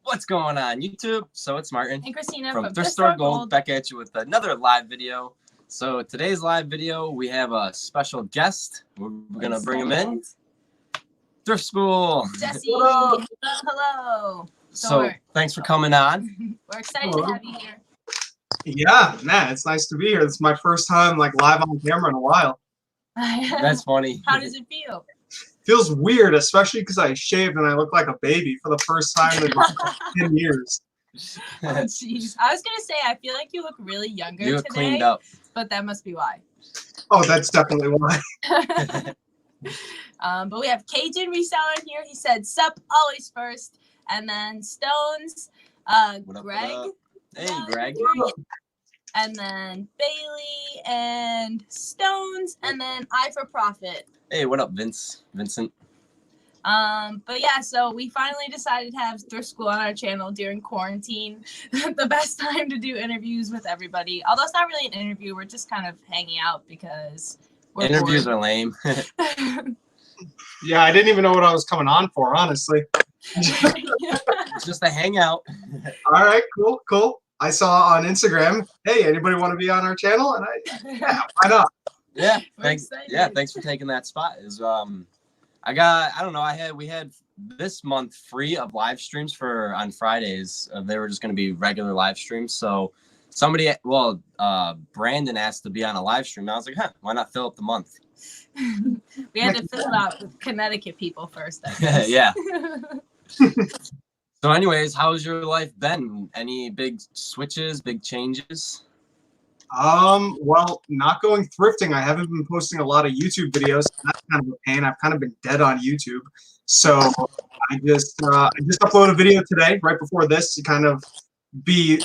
What's going on YouTube? So it's Martin and Christina from Thrift Store Gold back at you with another live video. So today's live video, we have a special guest. We're gonna bring him in. Thrift School. Jesse. Hello. So thanks for coming on. We're excited to have you here. Yeah, man, it's nice to be here. It's my first time like live on camera in a while. That's funny. How does it feel? Feels weird, especially because I shaved and I look like a baby for the first time in like 10 years. Oh, jeez. I was gonna say I feel like you look really younger You look today, cleaned up. but that must be why. Oh, that's definitely why. But we have Cajun Reseller in here. He said sup always first, and then Stones, What up, Greg. what up? Hey, Greg. And then Bailey and Stones, and then I for Profit. Hey, what up, Vincent? But yeah, so we finally decided to have Thrift School on our channel during quarantine. The best time to do interviews with everybody. Although it's not really an interview, we're just kind of hanging out because we're Interviews bored. are lame. Yeah, I didn't even know what I was coming on for, honestly. Just a hangout. All right, cool. I saw on Instagram, hey, anybody want to be on our channel? And yeah, why not? Yeah, We're thanks. excited. Yeah, thanks for taking that spot. We had this month free of live streams on Fridays. They were just going to be regular live streams. So Brandon asked to be on a live stream. And I was like, why not fill up the month? We had to fill it out with Connecticut people first, I guess. Yeah. So anyways, how's your life been? Any big switches, big changes? Well, not going thrifting. I haven't been posting a lot of YouTube videos. So that's kind of a pain. I've kind of been dead on YouTube. So I just uploaded a video today, right before this, to kind of be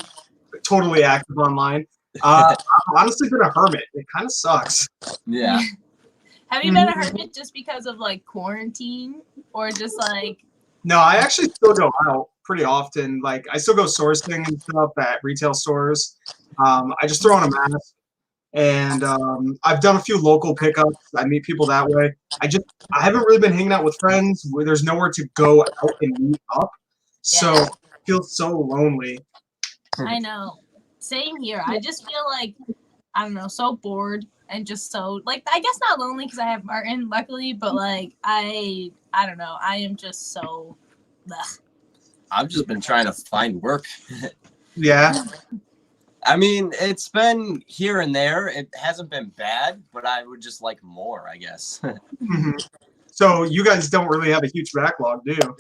totally active online. I've honestly been a hermit. It kind of sucks. Yeah. Have you been a hermit just because of like quarantine, or just like? No, I actually still go out pretty often. Like I still go sourcing and stuff at retail stores. I just throw on a mask, and I've done a few local pickups. I meet people that way. I haven't really been hanging out with friends where there's nowhere to go out and meet up. So Yeah. it feels so lonely. I know. Same here. I just feel like, I don't know, so bored and just so like, I guess not lonely because I have Martin, luckily, but like I don't know. I am just so. Ugh. I've just been trying to find work. Yeah. I mean, it's been here and there. It hasn't been bad, but I would just like more, I guess. So you guys don't really have a huge backlog, do you?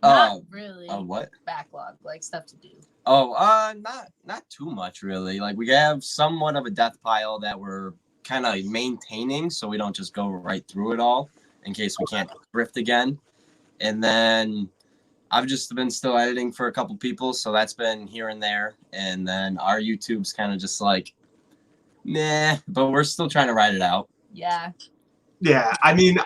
Not really. What? Backlog, like stuff to do. Not too much really. Like we have somewhat of a death pile that we're kind of maintaining, so we don't just go right through it all in case we can't thrift again. And then I've just been still editing for a couple people, so that's been here and there. And then our YouTube's kind of just like, meh, but we're still trying to ride it out. Yeah. Yeah, I mean,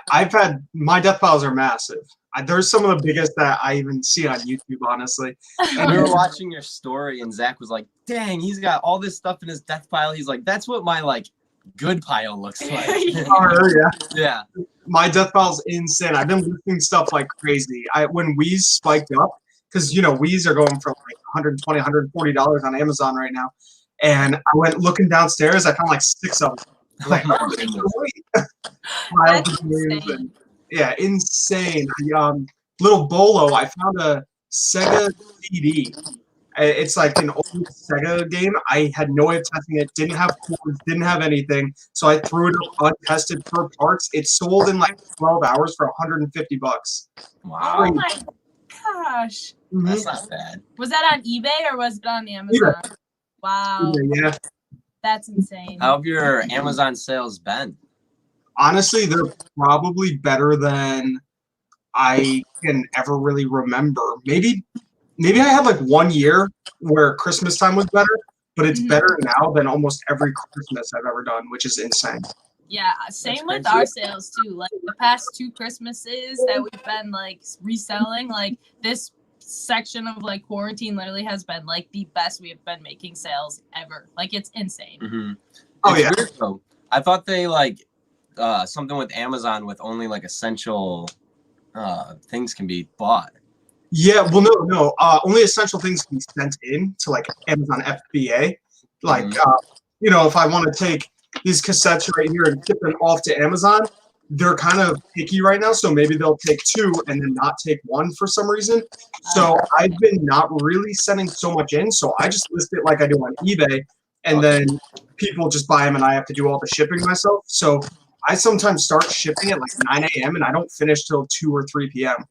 my death piles are massive. There's some of the biggest that I even see on YouTube, honestly. And we were watching your story, and Zach was like, dang, he's got all this stuff in his death pile. He's like, that's what my like good pile looks like. Oh, yeah. Yeah. My death pile's insane. I've been listing stuff like crazy. When Weez spiked up, because Weez are going for like $120, $140 on Amazon right now, and I went looking downstairs. I found like 6 of them. Like, That's insane. yeah, insane. Little Bolo, I found a Sega CD. It's like an old Sega game. I had no way of testing it. Didn't have cords, didn't have anything. So I threw it up untested per parts. It sold in like 12 hours for $150. Wow. Oh my gosh. That's not bad. Was that on eBay or was it on Amazon? eBay. Wow. Yeah. That's insane. How have your Amazon sales been? Honestly, they're probably better than I can ever really remember. Maybe I had like 1 year where Christmas time was better, but it's better now than almost every Christmas I've ever done, which is insane. Yeah, same with our sales too. Like the past 2 Christmases that we've been like reselling, like this section of like quarantine literally has been like the best we have been making sales ever. Like it's insane. Oh yeah. Weird, though. I thought they like something with Amazon with only like essential things can be bought. Yeah, well, no. Only essential things can be sent in to like Amazon FBA. Like, if I want to take these cassettes right here and ship them off to Amazon, they're kind of picky right now. So maybe they'll take 2 and then not take 1 for some reason. So I've been not really sending so much in. So I just list it like I do on eBay, and then people just buy them, and I have to do all the shipping myself. So I sometimes start shipping at like 9 a.m. and I don't finish till 2 or 3 p.m.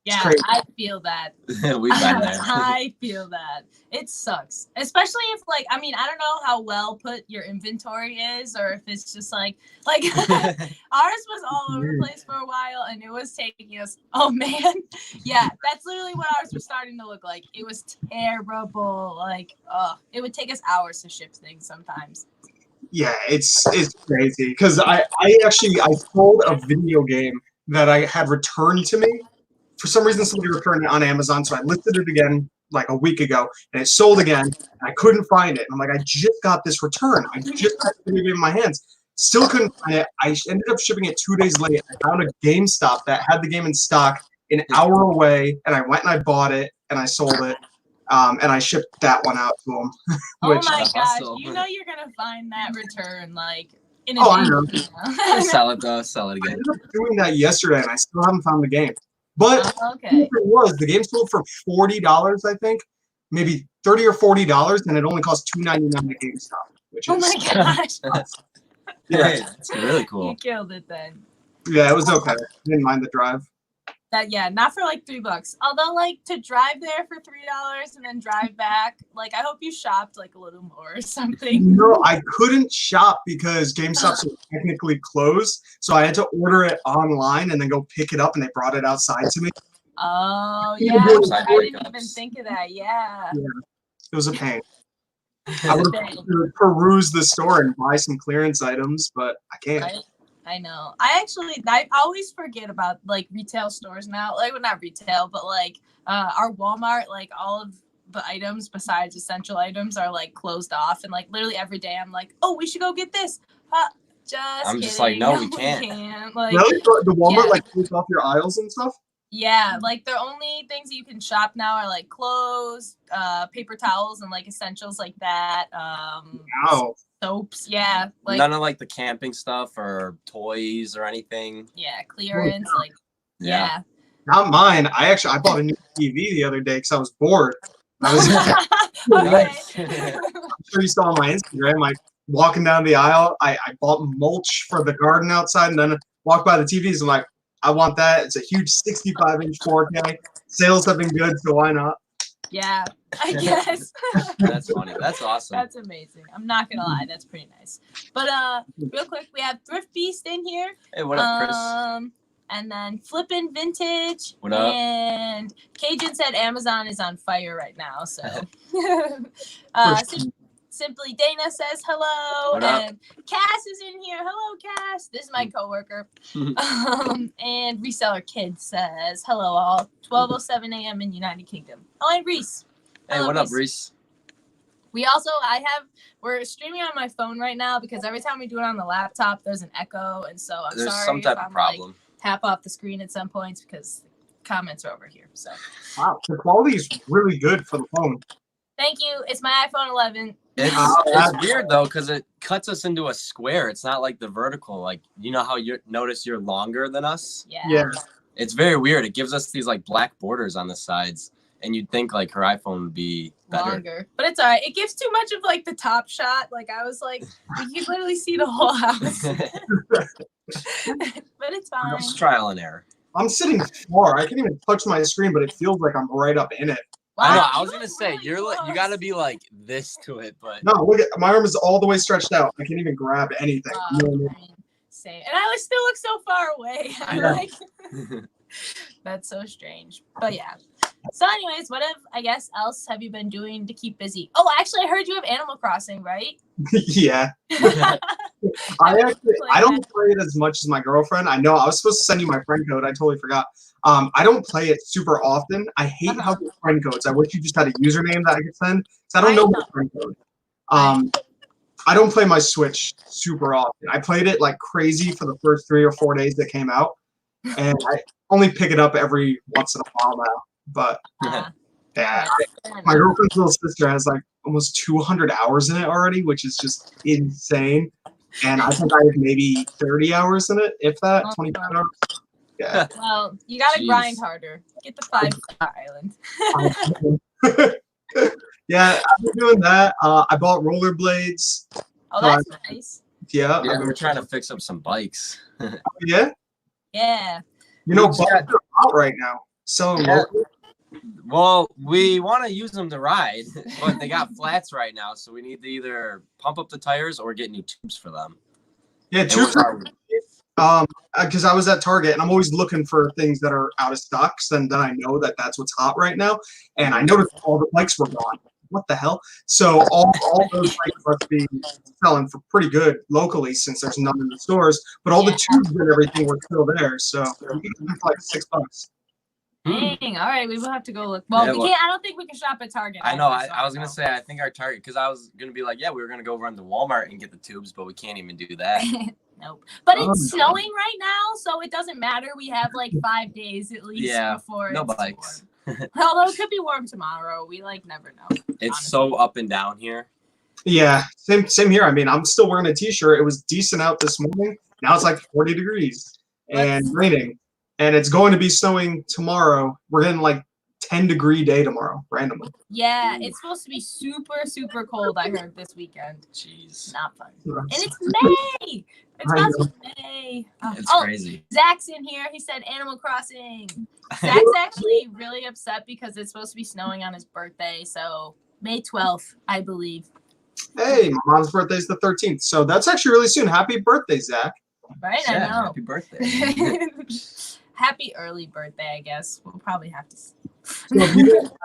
Yeah, I feel that. We've been there. I feel that. It sucks. Especially if like, I mean, I don't know how well put your inventory is, or if it's just like ours was all over the place for a while, and it was taking us, oh man. Yeah, that's literally what ours was starting to look like. It was terrible. Like, it would take us hours to ship things sometimes. Yeah, it's crazy. Because I sold a video game that I had returned to me. For some reason, somebody returned it on Amazon, so I listed it again like a week ago, and it sold again, and I couldn't find it. I'm like, I just got this return. I just had the video game in my hands. Still couldn't find it. I ended up shipping it 2 days late. I found a GameStop that had the game in stock an hour away, and I went and I bought it, and I sold it, and I shipped that one out to them. Oh my gosh, you know you're going to find that return, like, in a day. I know. Sell it, though. Sell it again. I ended up doing that yesterday, and I still haven't found the game. But the game sold for $40, I think, maybe $30 or $40, and it only cost $2.99 at GameStop. Which is, my gosh! Yeah, it's really cool. You killed it then. Yeah, it was okay. I didn't mind the drive. Not for like $3. Although, like, to drive there for $3 and then drive back, like, I hope you shopped like a little more or something. No, I couldn't shop because GameStop's technically closed, so I had to order it online and then go pick it up, and they brought it outside to me. Oh yeah, I didn't even think of that. Yeah. It was a pain. I would peruse the store and buy some clearance items, but I can't. Right? I know. I always forget about like retail stores now. Like, well, not retail, but like our Walmart, like all of the items besides essential items are like closed off. And like literally every day I'm like, oh, we should go get this. I'm just like, no, we can't. Like, really? The Walmart like takes off your aisles and stuff? Yeah, like the only things that you can shop now are like clothes, paper towels, and like essentials like that. Soaps, yeah. Like none of like the camping stuff or toys or anything. Yeah, clearance, like yeah. Not mine. I bought a new TV the other day because I was bored. I was I'm sure you saw on my Instagram, like walking down the aisle. I bought mulch for the garden outside, and then walked by the TVs. I'm like, I want that. It's a huge 65-inch 4K. Sales have been good, so why not? Yeah, I guess. That's funny. That's awesome. That's amazing. I'm not gonna lie, that's pretty nice. But real quick, we have Thrift Beast in here. Hey, what up, Chris? And then Flippin' Vintage. What up? And Cajun said Amazon is on fire right now, so. Simply Dana says hello, and Cass is in here. Hello, Cass. This is my coworker. And Reseller Kid says hello, all. 12:07 a.m. in United Kingdom. Oh, and Reese. Hey, what up, Reese? We also, we're streaming on my phone right now because every time we do it on the laptop, there's an echo, and so I'm sorry. There's some type of problem. Like, tap off the screen at some points because the comments are over here. So. Wow, the quality is really good for the phone. Thank you. It's my iPhone 11. It's weird though because it cuts us into a square. It's not like the vertical. Like, you know how you notice you're longer than us? Yeah. It's very weird. It gives us these like black borders on the sides, and you'd think like her iPhone would be better. Longer, but it's alright. It gives too much of like the top shot. Like I was like, you can literally see the whole house. But it's fine. It's trial and error. I'm sitting far. I can't even touch my screen, but it feels like I'm right up in it. Wow, I know. I was gonna say you gotta be like this to it, but no. Look at my arm is all the way stretched out. I can't even grab anything. Same. And I still look so far away. I'm like, that's so strange. But yeah. So, anyways, what else have you been doing to keep busy? Oh, actually, I heard you have Animal Crossing, right? Yeah. I don't play it as much as my girlfriend. I know I was supposed to send you my friend code. I totally forgot. I don't play it super often. I hate how the friend codes. I wish you just had a username that I could send. I don't know my friend code. I don't play my Switch super often. I played it like crazy for the first 3 or 4 days that came out, and I only pick it up every once in a while now. But Uh, yeah, alright. my girlfriend's little sister has like almost 200 hours in it already, which is just insane. And I think I have maybe 30 hours in it, if that, 25 hours. Yeah. Well, you gotta Jeez. grind harder. Get the 5-star island. Yeah, I've been doing that. I bought rollerblades. Oh, that's nice. Yeah. Yeah, we're trying to fix up some bikes. Yeah. Yeah. You know, We just bikes got- are out right now. Selling Yeah. local. Well, we want to use them to ride, but they got flats right now, so we need to either pump up the tires or get new tubes for them. Yeah, And tubes we're- because I was at Target and I'm always looking for things that are out of stock. So then I know that that's what's hot right now. And I noticed all the bikes were gone. What the hell? So all those bikes must be selling for pretty good locally since there's none in the stores. But all the tubes and everything were still there. So we got them for like $6. Dang. All right, we will have to go look. Well, Yeah, we well- can't. I don't think we can shop at Target. I know. either, so I was gonna know. say I think our Target, because I was gonna be like, yeah, we were gonna go run to Walmart and get the tubes, but we can't even do that. Nope. But Oh, it's no. snowing right now, so it doesn't matter. We have like 5 days at least Yeah, before no it's bikes. warm. Although it could be warm tomorrow. We like never know. It's so up and down here. Yeah, same here. I mean, I'm still wearing a t-shirt. It was decent out this morning. Now it's like 40 degrees and raining. And it's going to be snowing tomorrow. We're getting like 10-degree day tomorrow, randomly. Yeah, it's supposed to be super, super cold, I heard this weekend. Jeez, Not fun. And it's May. It's I about know. to be May. it's Oh, crazy. Zach's in here. He said Animal Crossing. Zach's actually really upset because it's supposed to be snowing on his birthday. So May 12th, I believe. Hey, my mom's birthday is the 13th. So that's actually really soon. Happy birthday, Zach. Right? Yeah, I know. happy birthday. Happy early birthday, I guess. We'll probably have to see. So have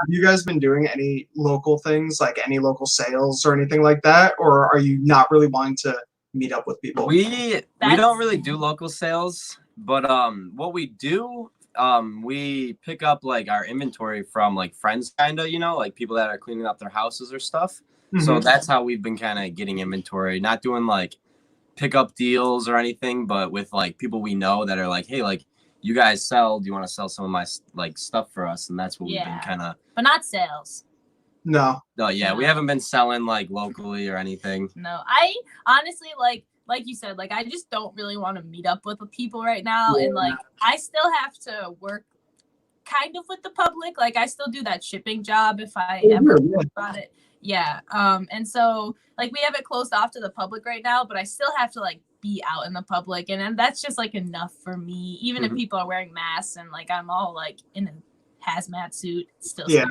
you guys been doing any local things, like any local sales or anything like that? Or are you not really wanting to meet up with people? We don't really do local sales, but what we do, we pick up like our inventory from like friends, kind of, like people that are cleaning up their houses or stuff. So Mhm. that's how we've been kind of getting inventory, not doing like pickup deals or anything, but with like people we know that are like, hey, like you guys sell, do you want to sell some of my like stuff for us? And that's what we've been kind of. But not sales. No. No, yeah, we haven't been selling like locally or anything. No, I honestly like you said, like I just don't really want to meet up with the people right now, and like I still have to work kind of with the public. Like I still do that shipping job if I ever think about it. Yeah. And so like we have it closed off to the public right now, but I still have to like be out in the public, and that's just like enough for me. Even if people are wearing masks and like I'm all like in a hazmat suit, it's still Yeah.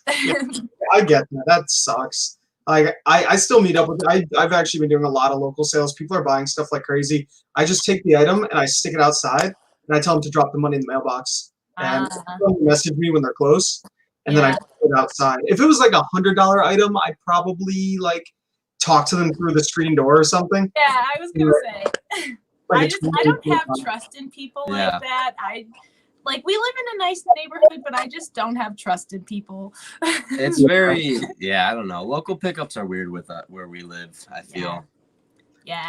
I get that. That sucks. Like I still meet up with. I've actually been doing a lot of local sales. People are buying stuff like crazy. I just take the item and I stick it outside, and I tell them to drop the money in the mailbox, and they'll message me when they're close, and then I put it outside. If it was like $100 item, I'd probably like talk to them through the screen door or something. Yeah, I was gonna say. Like I don't have trust in people like that. Like we live in a nice neighborhood, but I just don't have trust in people. It's very, I don't know. Local pickups are weird with where we live, I feel. Yeah.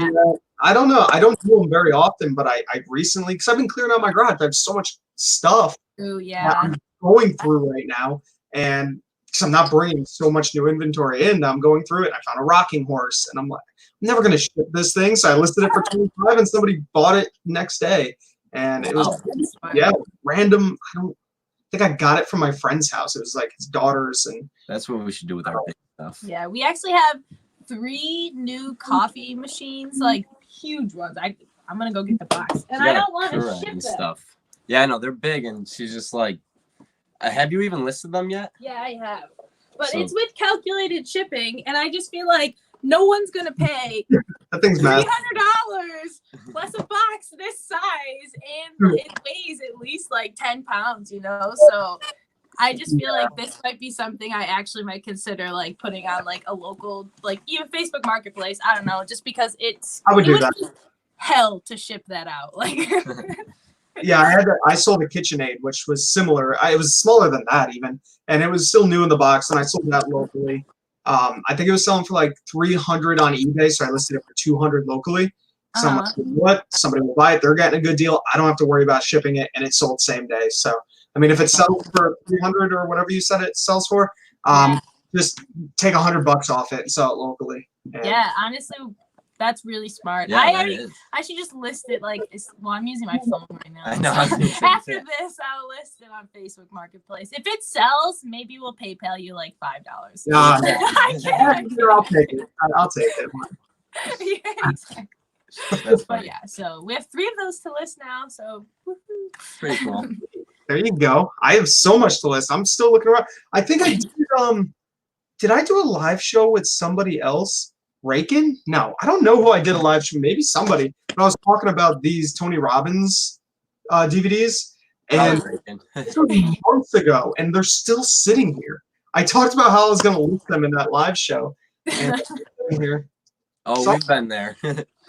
I don't know. I don't do them very often, but I recently, because I've been clearing out my garage. I have so much stuff Ooh, that I'm going through right now. And because I'm not bringing so much new inventory in, I'm going through it. I found a rocking horse, and I'm like, I'm never going to ship this thing. So I listed it for $25, and somebody bought it next day. And it was, random. I don't think I got it from my friend's house. It was like his daughter's. And that's what we should do with our big stuff. Yeah, we actually have 3 new coffee machines, like huge ones. I'm going to go get the box. And I don't want to ship them. Stuff. Yeah, I know. They're big, and she's just like, have you even listed them yet? Yeah, I have. But it's with calculated shipping, and I just feel like no one's going to pay that thing's $300 plus a box this size, and it weighs at least like 10 pounds, So I just feel like this might be something I actually might consider like putting on like a local, like even Facebook Marketplace. I don't know, just because I would do that. Hell to ship that out. Like yeah, I sold a KitchenAid, which was similar. It was smaller than that even, and it was still new in the box, and I sold that locally. I think it was selling for like $300 on eBay, so I listed it for $200 locally. So I'm like, what? Somebody will buy it. They're getting a good deal. I don't have to worry about shipping it, and it sold same day. So I mean, if it sells for 300 or whatever you said it sells for, just take $100 off it and sell it locally. And yeah, honestly, that's really smart. Yeah, I should just list it like well, I'm using my phone right now. I know. So after this, I'll list it on Facebook Marketplace. If it sells, maybe we'll PayPal you like $5. Nah, I can't. I'll take it. I'll take it. Yeah, exactly. But yeah, so we have 3 of those to list now. So Pretty cool. There you go. I have so much to list. I'm still looking around. I think I did I do a live show with somebody else? Rakin? No, I don't know who I did a live show. Maybe somebody. But I was talking about these Tony Robbins DVDs, and it was months ago, and they're still sitting here. I talked about how I was going to list them in that live show. And here. Oh, we've been there.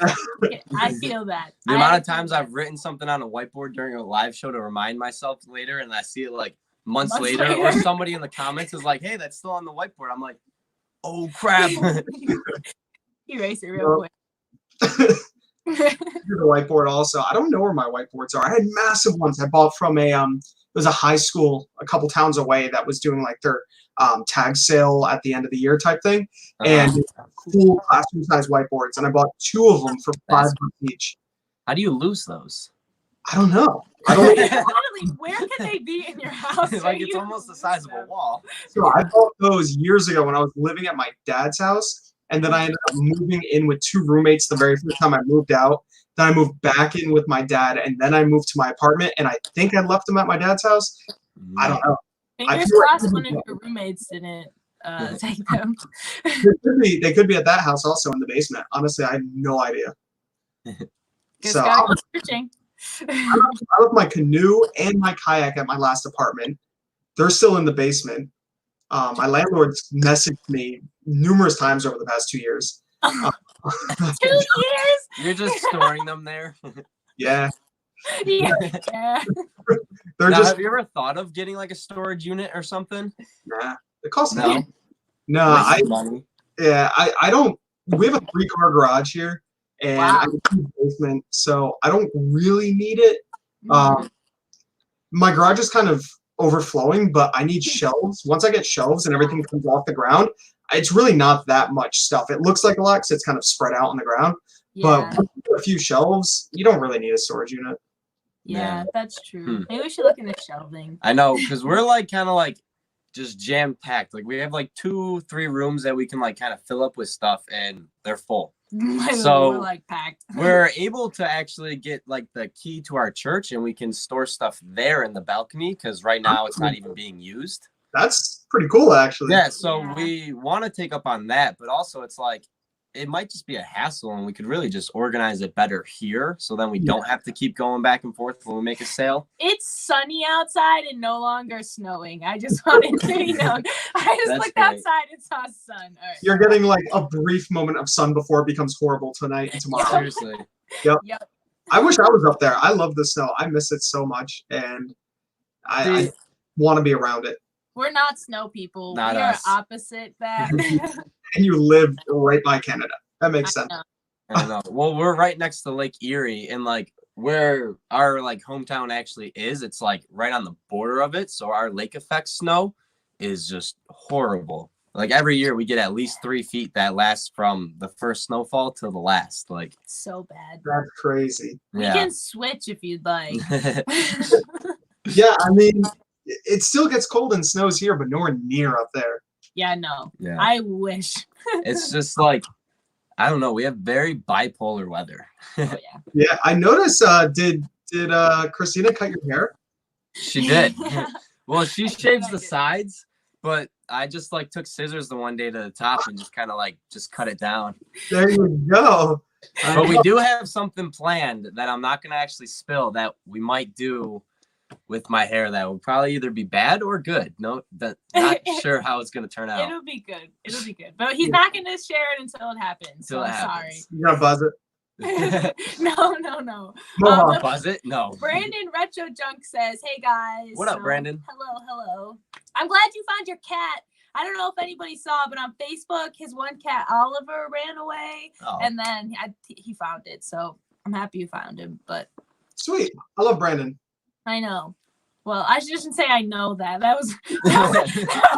I feel that. The amount of times I've written something on a whiteboard during a live show to remind myself later, and I see it like months later, or somebody in the comments is like, "Hey, that's still on the whiteboard." I'm like, "Oh crap!" Erase it real quick. The whiteboard also. I don't know where my whiteboards are. I had massive ones I bought from it was a high school a couple towns away that was doing like their tag sale at the end of the year type thing, and cool classroom size whiteboards, and I bought 2 of them for $5 each. How do you lose those? I don't know. I don't know. Literally, where can they be in your house? Like it's almost the size of a wall. So I bought those years ago when I was living at my dad's house, and then I ended up moving in with 2 roommates the very first time I moved out. Then I moved back in with my dad, and then I moved to my apartment, and I think I left them at my dad's house. I don't know. Fingers crossed one of your roommates didn't take them. They could be at that house also in the basement. Honestly, I have no idea. So I left my canoe and my kayak at my last apartment. They're still in the basement. My landlord's messaged me numerous times over the past 2 years. 2 years? You're just storing them there? Yeah. Yeah. They're now, just. have you ever thought of getting like a storage unit or something? Nah, it costs No. money. No, I don't. We have a 3-car garage here, and I have a basement, so I don't really need it. My garage is kind of overflowing, but I need shelves. Once I get shelves and everything comes off the ground, it's really not that much stuff. It looks like a lot because it's kind of spread out on the ground. But with a few shelves, you don't really need a storage unit. Yeah, that's true. Maybe we should look into shelving. I know, because we're like kind of like just jam packed. Like we have like 2-3 rooms that we can like kind of fill up with stuff, and they're full. So we're like packed. We're able to actually get like the key to our church, and we can store stuff there in the balcony because right now it's not even being used. That's pretty cool, actually. Yeah, so we want to take up on that, but also it's like it might just be a hassle, and we could really just organize it better here, so then we don't have to keep going back and forth when we make a sale. It's sunny outside and no longer snowing. I just wanted to, I just looked outside and saw sun. All right. You're getting like a brief moment of sun before it becomes horrible tonight and tomorrow. Seriously. Yep. I wish I was up there. I love the snow. I miss it so much, and I want to be around it. We're not snow people. Not we us. are opposite that. And you live right by Canada. That makes sense. I know. Well, we're right next to Lake Erie, and like where our like hometown actually is, it's like right on the border of it. So our lake effect snow is just horrible. Like every year we get at least 3 feet that lasts from the first snowfall to the last. Like so bad. That's crazy. We can switch if you'd like. Yeah, I mean, it still gets cold and snows here, but nowhere near up there. Yeah, no. Yeah. I wish. It's just like, I don't know. We have very bipolar weather. Yeah, I noticed. Did Christina cut your hair? She did. Well, she shaves the sides, but I just like took scissors the one day to the top and just kind of like just cut it down. There you go. But we do have something planned that I'm not going to actually spill that we might do with my hair that will probably either be bad or good. No, not sure how it's going to turn out. It'll be good. It'll be good. But he's not going to share it until it happens. So I'm sorry. You're going to buzz it? No. Buzz it? No. Brandon Retro Junk says, hey guys. What up, Brandon? Hello. I'm glad you found your cat. I don't know if anybody saw, but on Facebook, his one cat, Oliver, ran away. Oh. And then he found it. So I'm happy you found him. But sweet. I love Brandon. I know. Well, I shouldn't say I know that. That was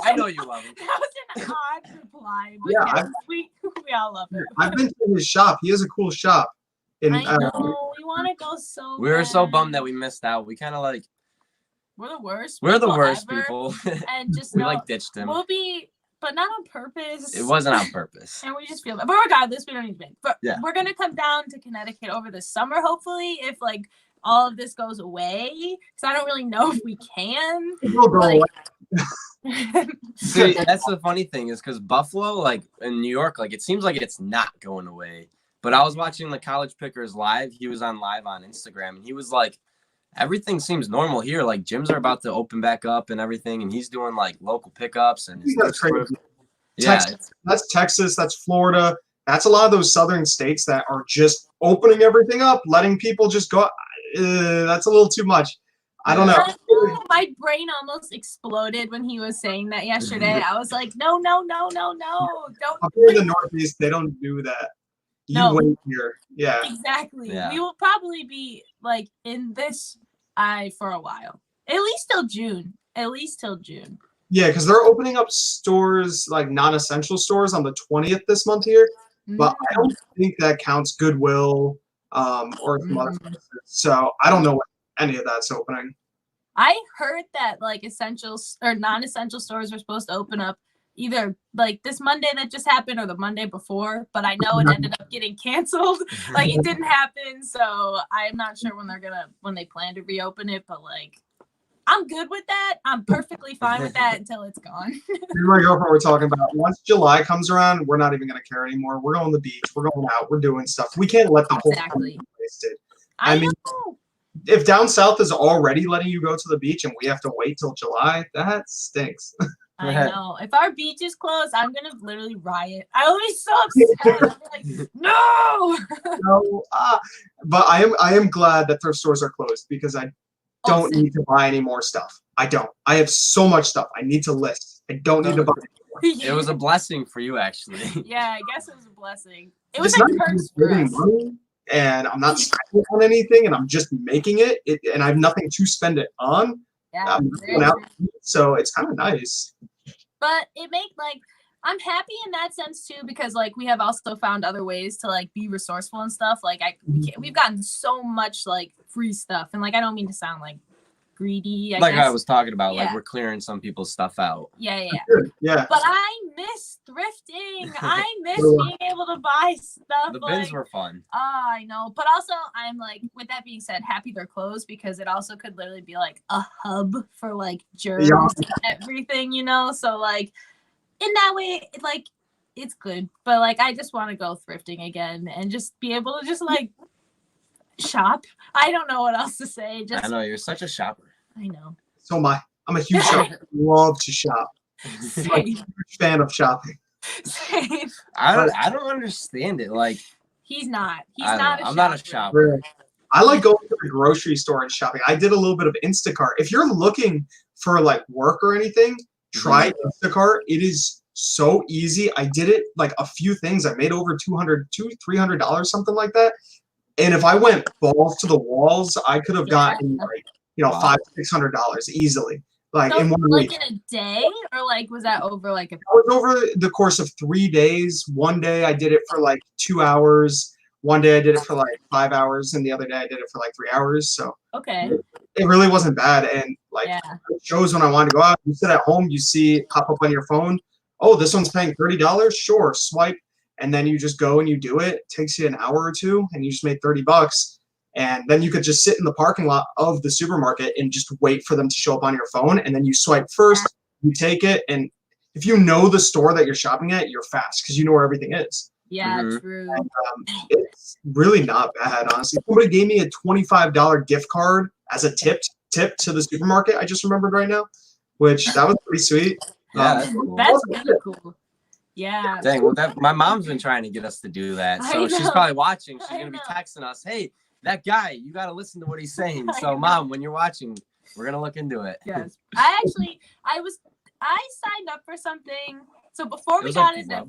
I know you love him. That was an odd reply, but Yeah, yes, we all love it. I've been to his shop. He has a cool shop. In, I know. We want to go so We were so bad. bummed that we missed out. We kind of like We're the worst. we're the worst ever, people. And just we like ditched him. We'll be, but not on purpose. It wasn't on purpose. And we just feel bad. But regardless, we don't need to make. But yeah. We're gonna come down to Connecticut over the summer, hopefully, if like all of this goes away. Because I don't really know if we can. We'll go away. See, that's the funny thing is because Buffalo, like in New York, like it seems like it's not going away. But I was watching the College Pickers live. He was on live on Instagram, and he was like, everything seems normal here. Like gyms are about to open back up and everything, and he's doing like local pickups and That's crazy. yeah, that's Texas, that's Florida, that's a lot of those southern states that are just opening everything up, letting people just go. That's a little too much. I don't know. My brain almost exploded when he was saying that yesterday. I was like, no, don't. Up here in the Northeast, they don't do that. You wait here. Yeah. Exactly. Yeah. We will probably be like in this for a while. At least till June. Yeah, because they're opening up stores, like non-essential stores, on the 20th this month here. But I don't think that counts Goodwill or some other places. So I don't know what any of that's opening. I heard that like essentials or non-essential stores were supposed to open up either like this Monday that just happened or the Monday before, but I know it ended up getting canceled. Like it didn't happen, so I'm not sure when they plan to reopen it, but like I'm good with that. I'm perfectly fine with that until it's gone. Me and my girlfriend were talking about once July comes around, we're not even going to care anymore. We're going to the beach. We're going out. We're doing stuff. We can't let the whole thing be wasted. I mean, know. If down south is already letting you go to the beach and we have to wait till July, that stinks. I know. If our beach is closed, I'm gonna literally riot. I'll be so upset. I'll be like, no. No, but I am glad that thrift stores are closed because I don't need to buy any more stuff. I don't. I have so much stuff I need to list. I don't need to buy anymore. It was a blessing for you, actually. Yeah, I guess it was a blessing. It was a curse for us. Money, and I'm not spending on anything, and I'm just making it, and I have nothing to spend it on. Yeah, so it's kind of nice. But I'm happy in that sense too, because like we have also found other ways to like be resourceful and stuff. Like we've gotten so much like free stuff, and like I don't mean to sound like greedy. I was talking about, like we're clearing some people's stuff out. Yeah. But I miss thrifting. I miss being able to buy stuff. The bins were fun. I know, but also I'm like, with that being said, happy they're closed because it also could literally be like a hub for like germs and everything, you know. So like in that way, like it's good. But like I just want to go thrifting again and just be able to just like shop. I don't know what else to say. I know you're such a shopper. I know. So am I. I'm a huge shopper. Love to shop. I'm like a huge fan of shopping. Same. I don't understand it. Like he's not. I'm not a shopper. I like going to the grocery store and shopping. I did a little bit of Instacart. If you're looking for like work or anything, try Instacart. It is so easy. I did it like a few things. I made over $300, something like that. And if I went balls to the walls, I could have gotten like, $500-600 easily. Like in 1 week. Like in a day, or like was that over like a? It was over the course of 3 days. One day I did it for like 2 hours. One day I did it for like 5 hours, and the other day I did it for like 3 hours. So it really wasn't bad. And like it shows when I want to go out. You sit at home, you see it pop up on your phone. Oh, this one's paying $30. Sure, swipe, and then you just go and you do it. It takes you an hour or two, and you just made $30. And then you could just sit in the parking lot of the supermarket and just wait for them to show up on your phone. And then you swipe first, you take it. And if you know the store that you're shopping at, you're fast because you know where everything is. Yeah, true. And, it's really not bad, honestly. Somebody gave me a $25 gift card as a tip to the supermarket. I just remembered right now, which that was pretty sweet. Yeah, that's cool. That's really cool. Yeah. Dang, well, my mom's been trying to get us to do that. So she's probably watching. She's going to be texting us, hey, that guy, you got to listen to what he's saying. So, Mom, when you're watching, we're going to look into it. Yes. I signed up for something. So before we got into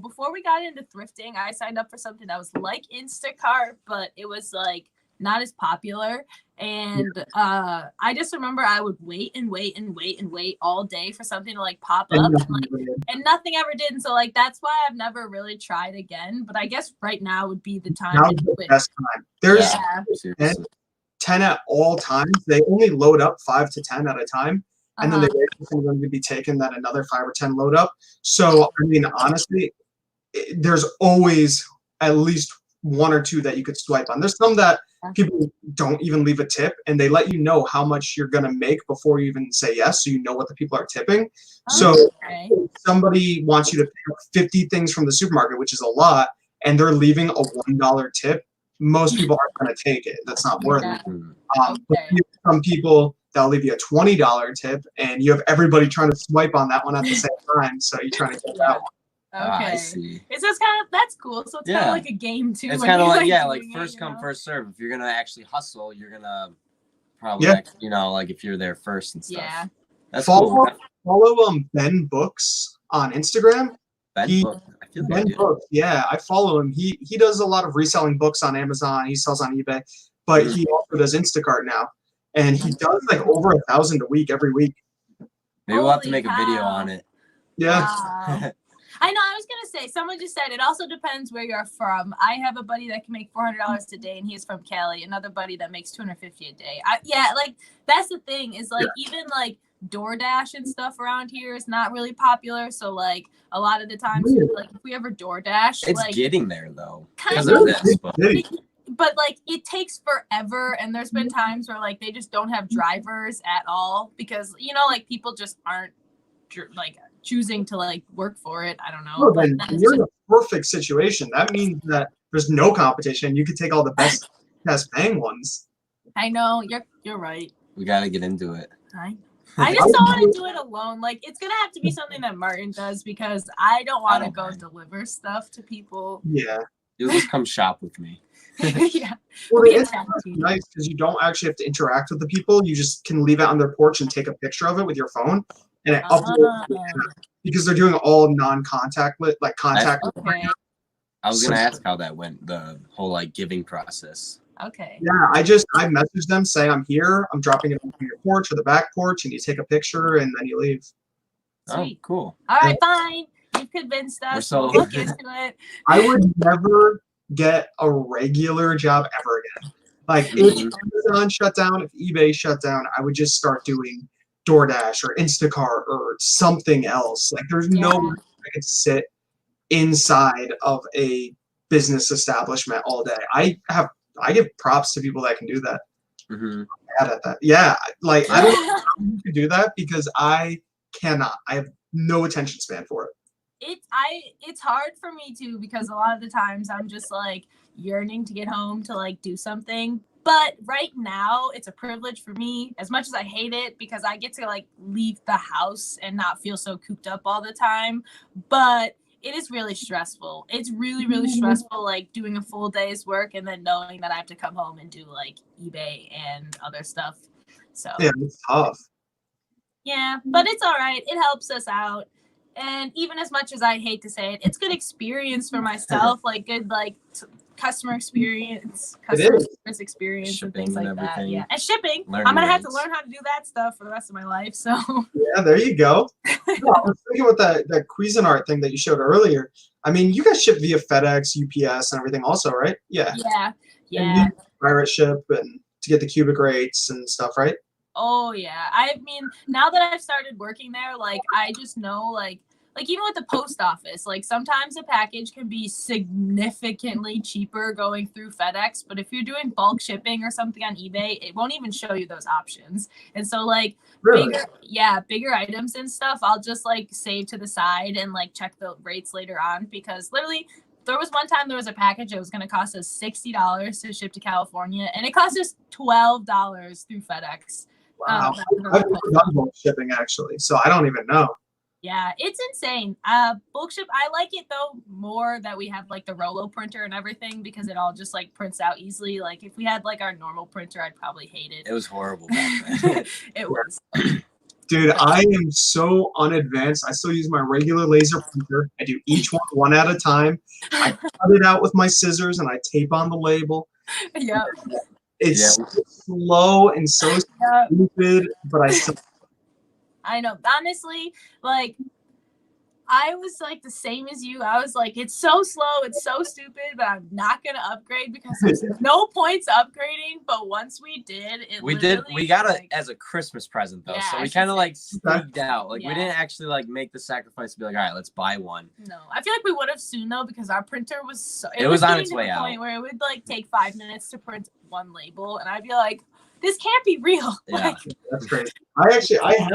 before we got into thrifting, I signed up for something that was like Instacart, but it was like not as popular. And I just remember I would wait and wait and wait and wait all day for something to like pop up, and nothing ever did. And so like that's why I've never really tried again. But I guess right now would be the time. Now's the best time. There's 10 at all times. They only load up 5 to 10 at a time, and then they wait for some of them to be taken. Then another 5 or 10 load up. So I mean, honestly, there's always at least 1 or 2 that you could swipe on. There's some that people don't even leave a tip, and they let you know how much you're going to make before you even say yes, so you know what the people are tipping. So if somebody wants you to pick up 50 things from the supermarket, which is a lot, and they're leaving a $1 tip, most people aren't going to take it. That's not worth it. But some people, they'll leave you a $20 tip, and you have everybody trying to swipe on that one at the same time, so you're trying to get that one. Okay. I see. It's just kind of, that's cool. So it's kind of like a game too. It's kind of like, like first come, first serve. If you're going to actually hustle, you're going to probably, you know, like if you're there first and stuff. Yeah. That's cool. Follow Ben Books on Instagram. Ben Books, yeah, I follow him. He does a lot of reselling books on Amazon. He sells on eBay, but he also does Instacart now, and he does like over 1,000 a week every week. Maybe we'll have to make a video on it. Yeah. Wow. I know. I was gonna say. Someone just said it also depends where you're from. I have a buddy that can make $400 a day, and he's from Cali. Another buddy that makes $250 a day. Like that's the thing is like even like DoorDash and stuff around here is not really popular. So like a lot of the times, like if we ever DoorDash, it's like, getting there though. Kind of this, but like it takes forever, and there's been times where like they just don't have drivers at all because you know like people just aren't like choosing to like work for it. I don't know. Well, then you're in a perfect situation. That means that there's no competition. You could take all the best paying ones. I know. You're right. We got to get into it. I just don't want to do it alone. Like it's gonna have to be something that Martin does because I don't want to go deliver stuff to people. Yeah. You'll just come shop with me. Yeah. Well, it's nice because you don't actually have to interact with the people. You just can leave it on their porch and take a picture of it with your phone. And it uploads because they're doing all non-contact, like contact. Okay. I was gonna ask how that went, the whole like giving process. Okay. Yeah, I messaged them, say I'm here, I'm dropping it on your porch or the back porch, and you take a picture and then you leave. Sweet. Oh, cool. All right, fine. You've convinced us. We'll look into it. I would never get a regular job ever again. Like if Amazon shut down, if eBay shut down, I would just start doing DoorDash or Instacart or something else. Like there's no way I could sit inside of a business establishment all day. I give props to people that can do that. I'm bad at that. Yeah, like I don't know how you can do that because I cannot. I have no attention span for it. It's hard for me too because a lot of the times I'm just like yearning to get home to like do something. But right now, it's a privilege for me, as much as I hate it, because I get to like leave the house and not feel so cooped up all the time. But it is really stressful. It's really, really stressful, like doing a full day's work and then knowing that I have to come home and do like eBay and other stuff. So yeah, it's tough. Yeah, but it's all right. It helps us out. And even as much as I hate to say it, it's good experience for myself, like good like customer experience, customer service experience, shipping and things like that. Yeah, and shipping. I'm gonna have to learn how to do that stuff for the rest of my life. So yeah, there you go. I was thinking with that Cuisinart thing that you showed earlier. I mean, you guys ship via FedEx, UPS, and everything, also, right? Yeah. Yeah. And you pirate ship and to get the cubic rates and stuff, right? Oh yeah. I mean, now that I've started working there, like I just know like even with the post office, like sometimes a package can be significantly cheaper going through FedEx, but if you're doing bulk shipping or something on eBay, it won't even show you those options. And so like bigger items and stuff, I'll just like save to the side and like check the rates later on because literally there was one time there was a package that was going to cost us $60 to ship to California and it cost us $12 through FedEx. Wow. I've never done bulk shipping actually, so I don't even know. Yeah, it's insane. Bulk ship, I like it though more that we have like the Rolo printer and everything because it all just like prints out easily. Like if we had like our normal printer, I'd probably hate it. It was horrible back then. It was. Dude, I am so unadvanced. I still use my regular laser printer. I do each one at a time. I cut it out with my scissors and I tape on the label. Yeah. It's so slow and so stupid, but I know. Honestly, like, I was like the same as you. I was like, it's so slow, it's so stupid, but I'm not gonna upgrade because there's no points upgrading. But once we did, we got it as a Christmas present though, so we kind of like sneaked out. Like we didn't actually like make the sacrifice to be like, all right, let's buy one. No, I feel like we would have soon though because our printer was it was on its way out. Point where it would like take 5 minutes to print one label, and I'd be like, this can't be real. Yeah, like, that's great. I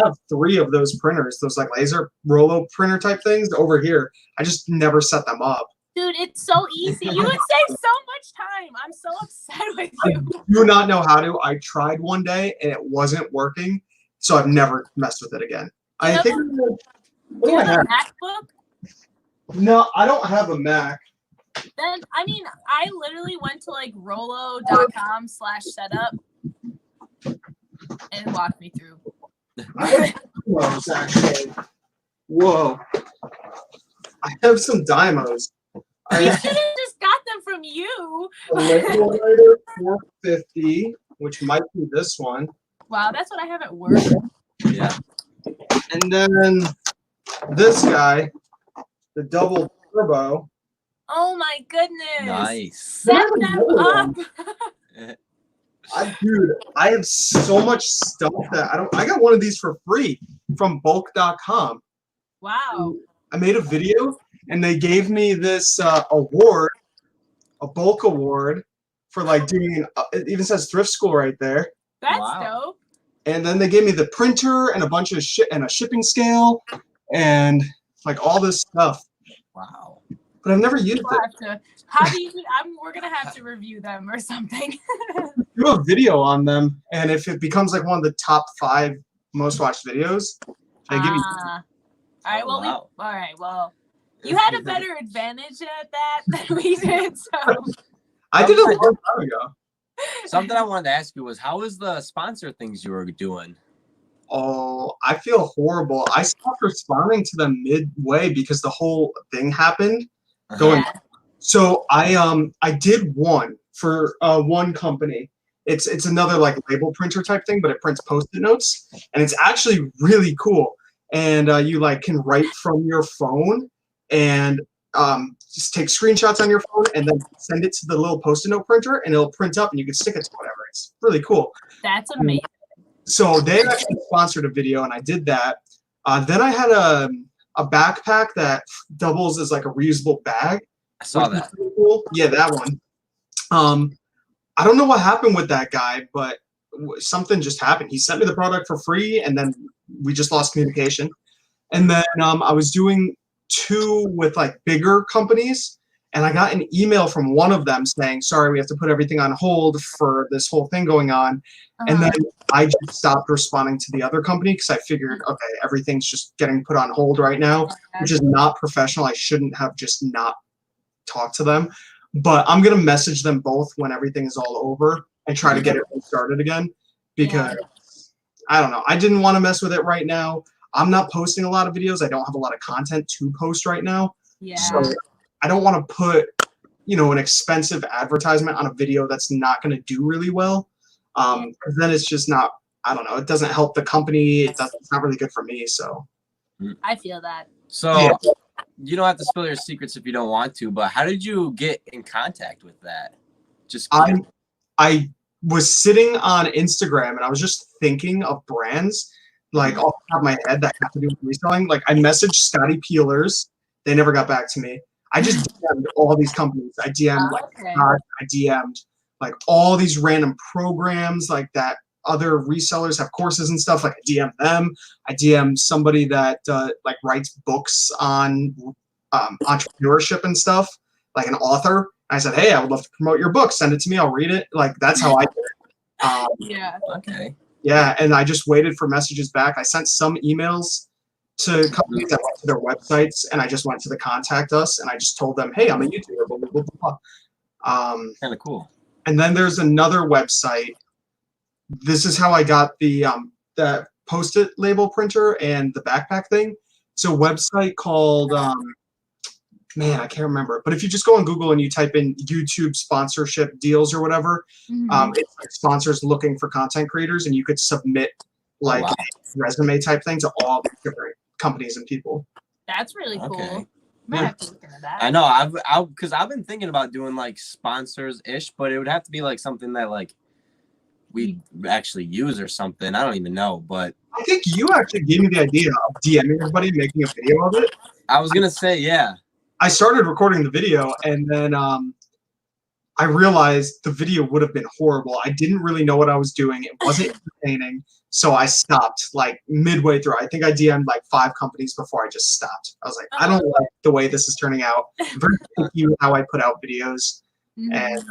have 3 of those printers, those like laser Rolo printer type things over here. I just never set them up. Dude, it's so easy. You would save so much time. I'm so upset with you. I do not know how to. I tried one day and it wasn't working, so I've never messed with it again. I think. Do you have a MacBook? No, I don't have a Mac. Then I mean, I literally went to like Rolo.com/setup and walked me through. Actually. Whoa. I have some Dymos. You should have just got them from you. A label writer 450, which might be this one. Wow, that's what I have at work. Yeah. And then this guy, the double turbo. Oh my goodness. Nice. Set them up. Dude, I have so much stuff that I got one of these for free from bulk.com. Wow. I made a video and they gave me this award, a bulk award for like doing, it even says thrift school right there. That's dope. And then they gave me the printer and a bunch of shit and a shipping scale and like all this stuff. Wow. But I've never used it. We're gonna have to review them or something. Do a video on them, and if it becomes like one of the top 5 most watched videos, they give you. All right. Well, Well, you had a better advantage at that than we did. So I did it a long time ago. Something I wanted to ask you was, how was the sponsor things you were doing? Oh, I feel horrible. I stopped responding to them midway because the whole thing happened. So I did one for one company. It's another like label printer type thing, but it prints Post-it notes, and it's actually really cool. And you like can write from your phone and just take screenshots on your phone and then send it to the little Post-it note printer, and it'll print up, and you can stick it to whatever. It's really cool. That's amazing. So they actually sponsored a video, and I did that. Then I had a backpack that doubles as like a reusable bag. I saw that. Really cool. Yeah, that one. I don't know what happened with that guy, but something just happened. He sent me the product for free, and then we just lost communication. And then I was doing 2 with like bigger companies, and I got an email from one of them saying, sorry, we have to put everything on hold for this whole thing going on. And then I just stopped responding to the other company because I figured, okay, everything's just getting put on hold right now, which is not professional. I shouldn't have just not talked to them. But I'm going to message them both when everything is all over and try to get it started again because I don't know. I didn't want to mess with it right now. I'm not posting a lot of videos. I don't have a lot of content to post right now. Yeah. So I don't want to put, an expensive advertisement on a video that's not going to do really well. Because then it's just not, I don't know. It doesn't help the company. It's not really good for me. So I feel that. So you don't have to spill your secrets if you don't want to, but how did you get in contact with that? I was sitting on Instagram and I was just thinking of brands like off the top of my head that have to do with reselling. Like I messaged Scotty Peelers. They never got back to me. I just DM'd all these companies. I DM'd I DM'd like all these random programs like that other resellers have courses and stuff. Like I DM them. I DM somebody that like writes books on entrepreneurship and stuff, like an author. I said, hey, I would love to promote your book. Send it to me. I'll read it. Like that's how I did it. Yeah. Okay. Yeah, and I just waited for messages back. I sent some emails to companies that went to their websites, and I just went to the contact us, and I just told them, hey, I'm a YouTuber, blah, blah, blah, blah. Kind of cool. And then there's another website. This is how I got the Post-it label printer and the backpack thing. It's a website called man, I can't remember. But if you just go on Google and you type in YouTube sponsorship deals or whatever, it's like sponsors looking for content creators, and you could submit like a resume type thing to all these different companies and people. That's really cool. Okay. I might have to look into that. I know. Because I've been thinking about doing like sponsors ish, but it would have to be like something that like we actually use or something. I don't even know, but I think you actually gave me the idea of DMing everybody, making a video of it. I was gonna say, yeah. I started recording the video, and then I realized the video would have been horrible. I didn't really know what I was doing. It wasn't entertaining, so I stopped like midway through. I think I DM'd like 5 companies before I just stopped. I was like, I don't like the way this is turning out. I'm very picky with how I put out videos, and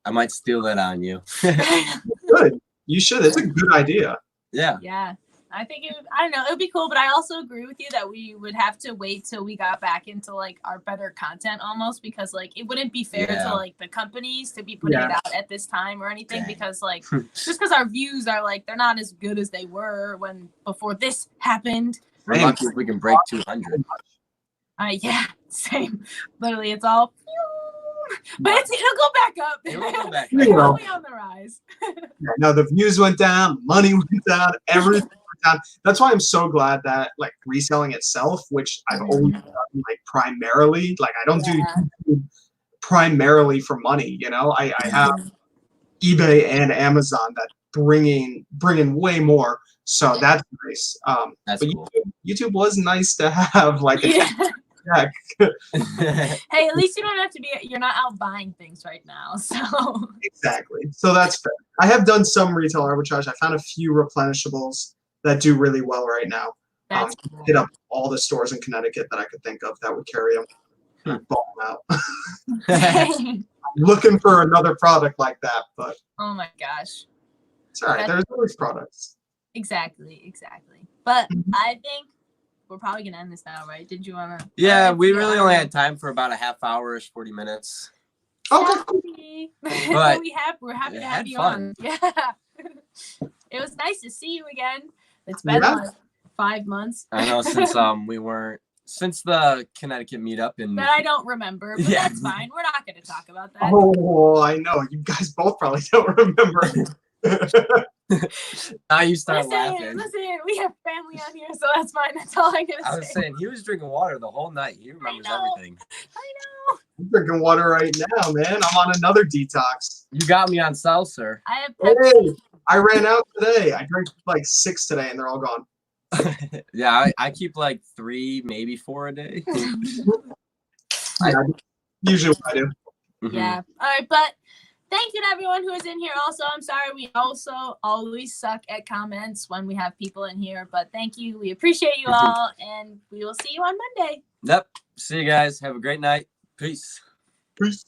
I might steal that on you. good. You should. It's a good idea. Yeah. Yeah. I think I don't know, it would be cool, but I also agree with you that we would have to wait till we got back into like our better content almost, because like it wouldn't be fair to like the companies to be putting it out at this time or anything, because like just because our views are like they're not as good as they were when before this happened. We're lucky if we can break 200. Yeah, same. Literally, it's all. But it'll go back up. It'll go back up. It'll be on the rise. No, the views went down, money went down, everything went down. That's why I'm so glad that like reselling itself, which I've always done like primarily, like I don't do YouTube primarily for money, you know. I have eBay and Amazon that bring in way more, so that's nice. That's but cool. YouTube was nice to have like a Hey, at least you don't have to be. You're not out buying things right now, so exactly. So that's fair. I have done some retail arbitrage. I found a few replenishables that do really well right now. That's cool. Hit up all the stores in Connecticut that I could think of that would carry them. Ball them out. I'm looking for another product like that, but oh my gosh, it's all right. There's always products. Exactly. But I think we're probably gonna end this now, right? Did you wanna? Yeah, we really only had time for about a half hour, 40 minutes. Okay, cool. But we're happy to have you fun. on. Yeah, it was nice to see you again. It's been like 5 months. I know, since the Connecticut meetup and that I don't remember, but that's fine. We're not going to talk about that. Oh, I know. You guys both probably don't remember. Now you start laughing. Listen, we have family on here, so that's fine. That's all I'm gonna say. I was saying he was drinking water the whole night. He remembers everything. I know. I'm drinking water right now, man. I'm on another detox. You got me on seltzer. I have Pepsi. Hey, I ran out today. I drank like 6 today, and they're all gone. Yeah, I keep like 3, maybe 4 a day. Usually what I do. Yeah. All right, but thank you to everyone who is in here. Also, I'm sorry we also always suck at comments when we have people in here, but thank you. We appreciate you all, and we will see you on Monday. Yep. See you guys. Have a great night. Peace. Peace.